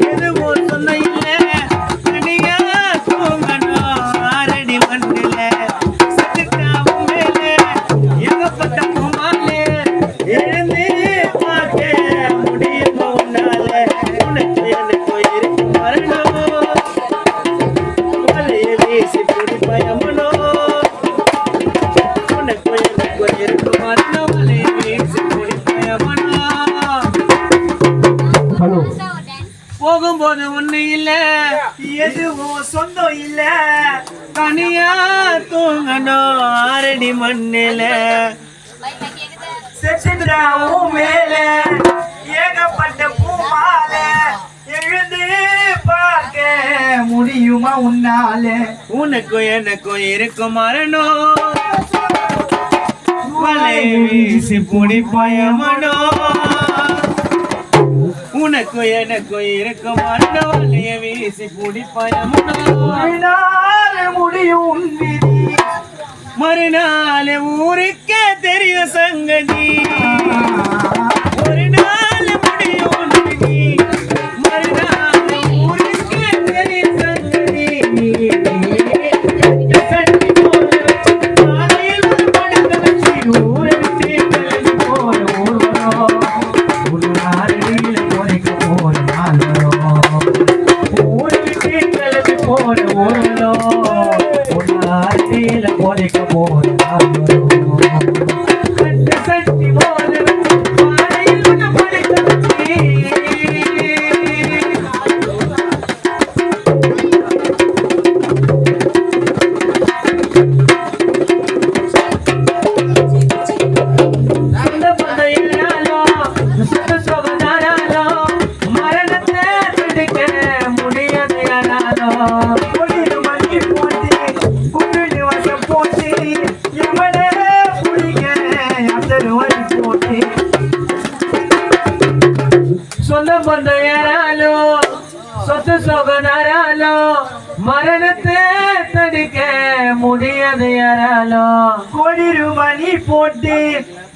எதுவும் சொன்ன இல்ல தனியா தூங்கணும் ஆரடி மண்ணில சத்துட்டாவும் மேல ஏகப்பட்ட பூமாலே எழுந்து பார்க்க முடியுமோ உன்னால உனக்கு எனக்கு இருக்கு மரணம் வலைய வீசி பிடி பயமனோ உனக்கு எனக்கு இருக்கு மரணம் வலைய வீசி பிடி பயமனோ போகும்போது ஒண்ணு இல்ல எதுவும் சொந்தம் இல்ல தனியா தூங்கணும் ஆரடி மண்ணில செத்துட்டாவும் மேல ஏகப்பட்ட பூமால எழுந்து பார்க்க முடியுமா உன்னால உனக்கும் எனக்கும் இருக்கும் மரணம் வலை வீசி புடி பயமனோ உனக்கும் எனக்கும் இருக்கும் மரணம் வலைய வீசி புடி பயமனோ முடியும் மறுநாள் ஊருக்கே தெரியும் சங்கதி ஒரு நாள் முடியும் மறுநாள் ஊருக்கே தெரியும் சங்கதி சட்டி போல காலையில் ஒரு படுக்க வச்சு ஊரை விட்டு கிளம்பி போற ஊர்வலம் ஒரு நாளையில போதைக்க போற நாள் வரும் ஊரை விட்டு கிளம்பி போற ஊர்வலம் போதைக்க போற நாள் வரும் சட்டி போல காலையில் ஒரு படுக்க வச்சு சொந்த பந்த ஏறாலோ சொத்து சொகனாராலோ மரணத்தை தடுக்க முடியாது யாராலோ கோடி மணி போட்டு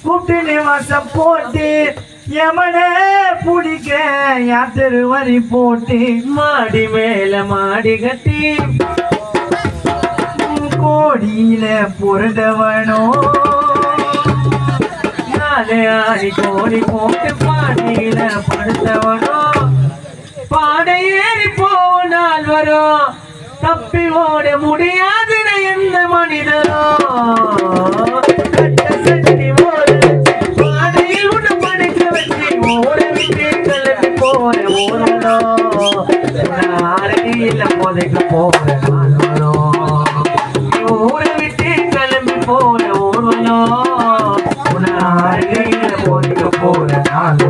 கூப்பிட்டு வாசம் போட்டு எமன பிடிக்க யாத்திரு வரி போட்டு மாடி மேல மாடி கட்டி கோடியில பொருந்தவனோ ஆடி கோடி போட்டு பாடையில படுத்தவனோ பாடை ஏறி போனால் வரும் தப்பி ஓட முடியாது எந்த மனிதனோ சட்டி பாடையில் உன்னை படுக்க வச்சு ஓட விட்டு கிளம்பி போற ஊரனோ அருகில போதைக்கு போற நானோ ஊரை விட்டு கிளம்பி போற ஊர்வனோ அருகில போதைக்க போற நானோ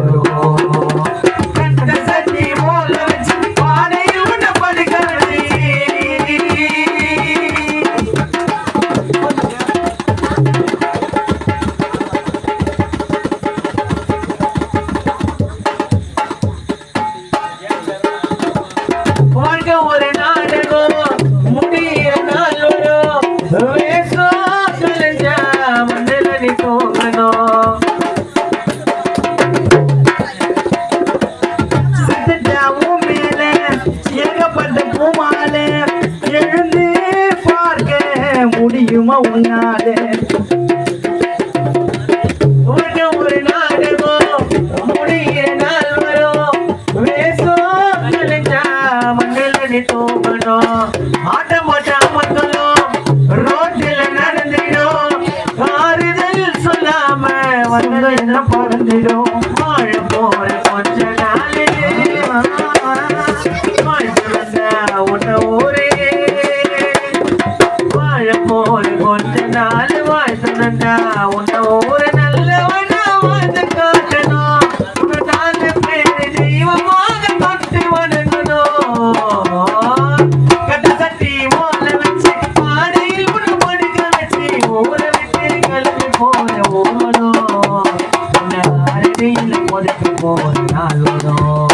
சட்டி போல வச்சு பாடையில் உன்னை படுக்க வச்சு ஒரு நாடகம் முடிய நாள் வரும் வேஷம் கலைஞ்சா மண்ணில் நீ போகணும் சத்துட்டாவும் மேல ஏகப்பட்ட பூமால எழுந்து பார்க்க முடியுமா உன்னால ஒரு நாடகம் முடிய நாள் வரும் வேஷம் கலைஞ்சா தூங்கணும் ஆட்டம் போட்டாமத்தலும் ரோட்டில் நடந்திடும் ஆறுதல் சொல்லாம வந்து என்ன பறந்துடும் வாழ போற கொஞ்ச நாள் உன்ன ஊரே வாழ போற கொஞ்ச நாள் வாழ்த்துனா உன்ன ஊரை நல்லவனா வாழ்ந்து காட்டணும் உன்னை நாலு பேர் தெய்வமாக தொட்டு வணங்கணும் போற நாள் வரும்